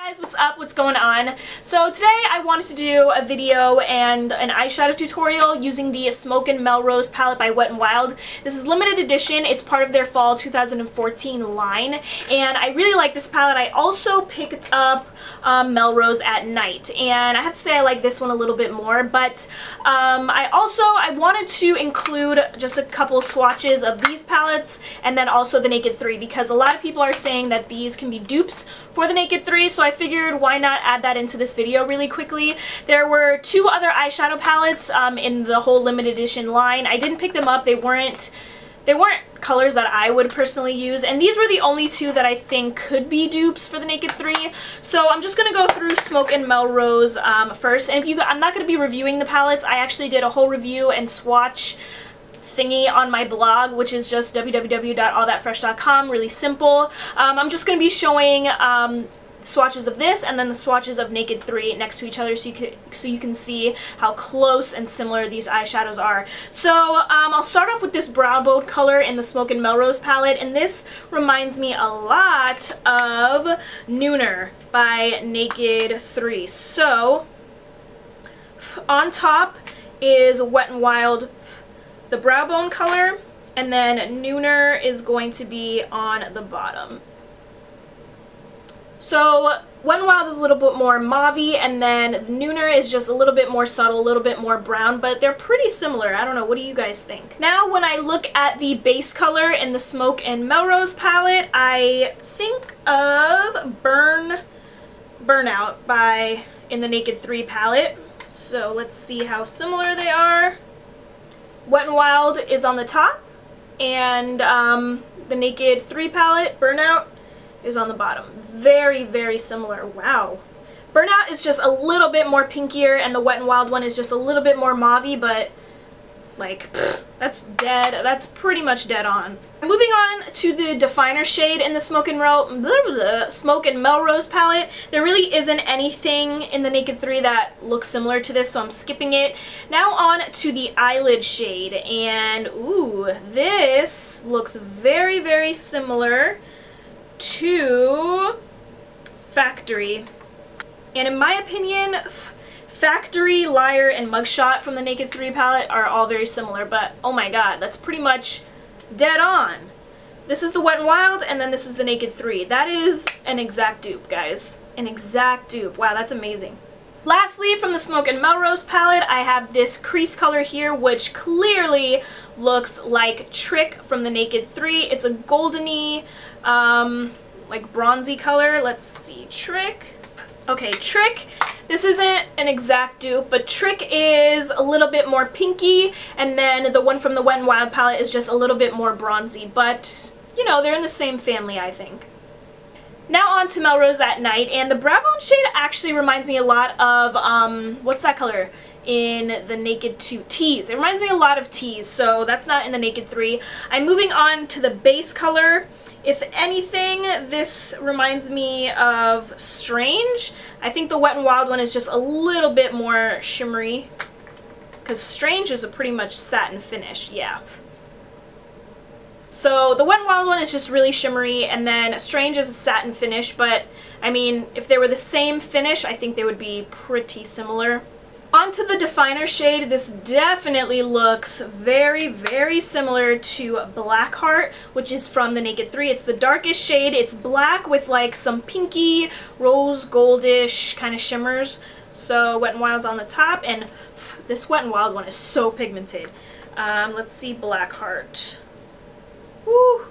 Guys, what's up? What's going on? So today I wanted to do a video and an eyeshadow tutorial using the Smoke and Melrose palette by Wet n Wild. This is limited edition. It's part of their fall 2014 line, and I really like this palette. I also picked up Melrose at Night, and I have to say I like this one a little bit more, but I wanted to include just a couple swatches of these palettes and then also the Naked 3, because a lot of people are saying that these can be dupes for the Naked 3, so I figured why not add that into this video really quickly. There were two other eyeshadow palettes in the whole limited edition line. I didn't pick them up. They weren't colors that I would personally use, and these were the only two that I think could be dupes for the Naked 3. So I'm just going to go through Smoke and Melrose first, and I'm not going to be reviewing the palettes. I actually did a whole review and swatch thingy on my blog, which is just www.allthatfresh.com. Really simple. I'm just going to be showing swatches of this and then the swatches of Naked 3 next to each other so you can see how close and similar these eyeshadows are. So I'll start off with this brow bone color in the Smoke and Melrose palette, and this reminds me a lot of Nooner by Naked 3. So on top is Wet n Wild, the brow bone color, and then Nooner is going to be on the bottom. So Wet n Wild is a little bit more mauve-y, and then Nooner is just a little bit more subtle, a little bit more brown, but they're pretty similar. I don't know, what do you guys think? Now when I look at the base color in the Smoke and Melrose palette, I think of Burnout in the Naked 3 palette. So let's see how similar they are. Wet n Wild is on the top, and the Naked 3 palette, Burnout, is on the bottom. Very, very similar. Wow. Burnout is just a little bit more pinkier, and the Wet n Wild one is just a little bit more mauve-y, but like, that's pretty much dead on. Moving on to the definer shade in the Smoke and Melrose palette. There really isn't anything in the Naked 3 that looks similar to this, so I'm skipping it. Now on to the eyelid shade, and ooh, this looks very, very similar to Factory. And in my opinion, Factory, Liar, and Mugshot from the Naked 3 palette are all very similar, but oh my god, that's pretty much dead on. This is the Wet n Wild, and then this is the Naked 3. That is an exact dupe, guys. An exact dupe. Wow, that's amazing. Lastly, from the Smoke and Melrose palette, I have this crease color here, which clearly looks like Trick from the Naked 3. It's a goldeny, like bronzy color. Let's see, Trick. Okay, Trick. This isn't an exact dupe, but Trick is a little bit more pinky, and then the one from the Wet n Wild palette is just a little bit more bronzy, but, you know, they're in the same family, I think. Now on to Melrose at Night, and the brow bone shade actually reminds me a lot of, what's that color in the Naked 2? Tease. It reminds me a lot of Tease, so that's not in the Naked 3. I'm moving on to the base color. If anything, this reminds me of Strange. I think the Wet n Wild one is just a little bit more shimmery, because Strange is a pretty much satin finish, yeah. So the Wet n Wild one is just really shimmery, and then Strange is a satin finish, but I mean, if they were the same finish, I think they would be pretty similar. Onto the definer shade, this definitely looks very, very similar to Blackheart, which is from the Naked 3. It's the darkest shade. It's black with like some pinky, rose goldish kind of shimmers. So Wet n Wild's on the top, and this Wet n Wild one is so pigmented. Let's see Blackheart. Woo!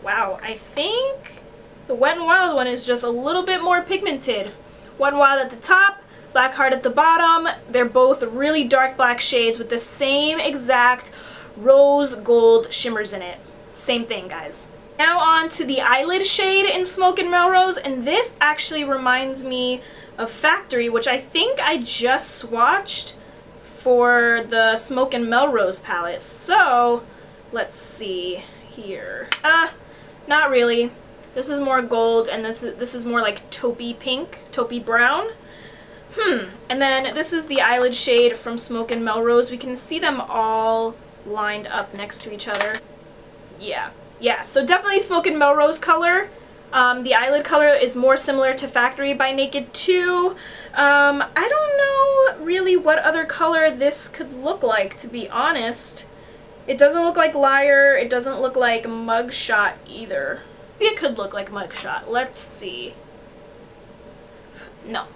Wow, I think the Wet n Wild one is just a little bit more pigmented. Wet n Wild at the top, Blackheart at the bottom. They're both really dark black shades with the same exact rose gold shimmers in it. Same thing, guys. Now on to the eyelid shade in Smoke and Melrose, and this actually reminds me of Factory, which I think I just swatched for the Smoke and Melrose palette. So let's see here. Not really. This is more gold, and this is more like taupey pink, taupey brown. And then this is the eyelid shade from Smoke and Melrose. We can see them all lined up next to each other. Yeah, so definitely Smoke and Melrose color. The eyelid color is more similar to Factory by Naked 2. I don't know really what other color this could look like, to be honest. It doesn't look like Liar. It doesn't look like Mugshot either. Maybe it could look like Mugshot. Let's see. No.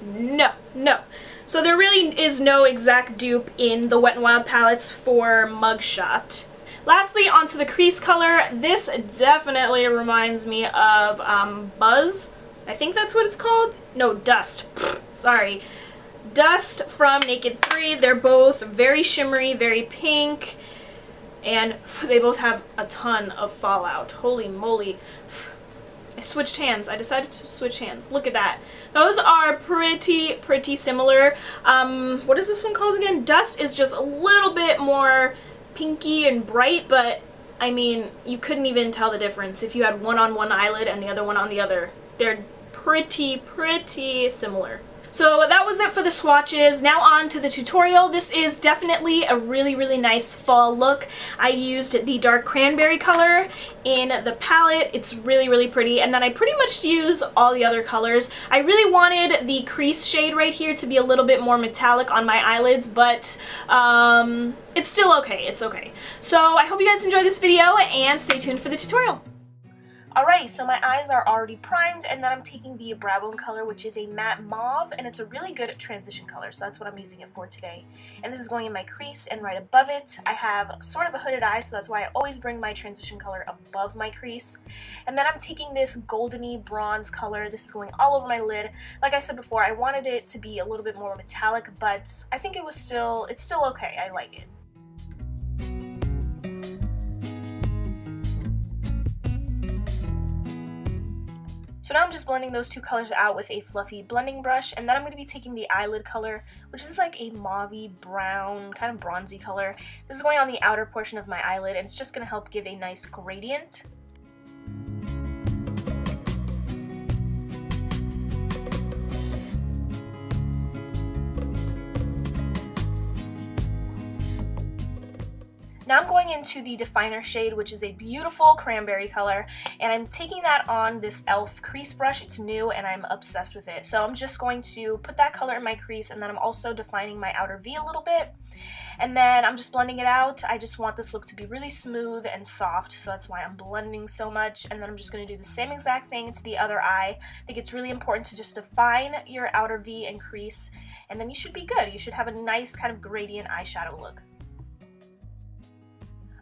No. No. So there really is no exact dupe in the Wet n Wild palettes for Mugshot. Lastly, onto the crease color. This definitely reminds me of Buzz. I think that's what it's called. No, Dust. Sorry. Dust from Naked 3. They're both very shimmery, very pink, and they both have a ton of fallout. Holy moly. I switched hands. I decided to switch hands. Look at that. Those are pretty similar. What is this one called again? Dust is just a little bit more pinky and bright, but I mean, you couldn't even tell the difference if you had one on one eyelid and the other one on the other. They're pretty similar. So that was it for the swatches. Now on to the tutorial. This is definitely a really nice fall look. I used the dark cranberry color in the palette. It's really pretty, and then I pretty much use all the other colors. I really wanted the crease shade right here to be a little bit more metallic on my eyelids, but it's still okay. It's okay. So I hope you guys enjoyed this video, and stay tuned for the tutorial. Alrighty, so my eyes are already primed, and then I'm taking the brow bone color, which is a matte mauve, and it's a really good transition color, so that's what I'm using it for today. And this is going in my crease, and right above it, I have sort of a hooded eye, so that's why I always bring my transition color above my crease. And then I'm taking this goldeny bronze color. This is going all over my lid. Like I said before, I wanted it to be a little bit more metallic, but I think it's still okay. I like it. So now I'm just blending those two colors out with a fluffy blending brush, and then I'm going to be taking the eyelid color, which is like a mauvey brown, kind of bronzy color. This is going on the outer portion of my eyelid, and it's just going to help give a nice gradient. Now I'm going into the definer shade, which is a beautiful cranberry color, and I'm taking that on this e.l.f. crease brush. It's new and I'm obsessed with it. So I'm just going to put that color in my crease, and then I'm also defining my outer V a little bit. And then I'm just blending it out. I just want this look to be really smooth and soft, so that's why I'm blending so much. And then I'm just going to do the same exact thing to the other eye. I think it's really important to just define your outer V and crease, and then you should be good. You should have a nice kind of gradient eyeshadow look.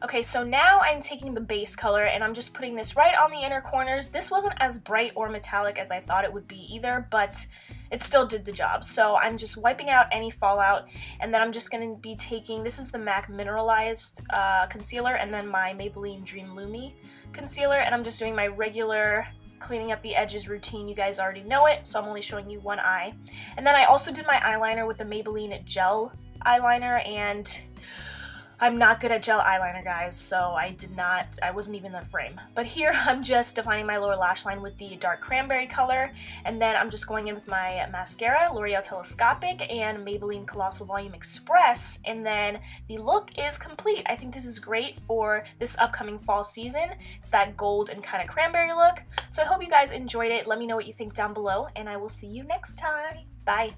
Okay, so now I'm taking the base color and I'm just putting this right on the inner corners. This wasn't as bright or metallic as I thought it would be either, but it still did the job. So I'm just wiping out any fallout, and then I'm just going to be taking, this is the MAC Mineralized concealer, and then my Maybelline Dream Lumi concealer, and I'm just doing my regular cleaning up the edges routine. You guys already know it, so I'm only showing you one eye. And then I also did my eyeliner with the Maybelline Gel eyeliner, and I'm not good at gel eyeliner, guys, so I wasn't even in the frame. But here I'm just defining my lower lash line with the dark cranberry color, and then I'm just going in with my mascara, L'Oreal Telescopic and Maybelline Colossal Volume Express, and then the look is complete. I think this is great for this upcoming fall season. It's that gold and kind of cranberry look. So I hope you guys enjoyed it. Let me know what you think down below, and I will see you next time. Bye!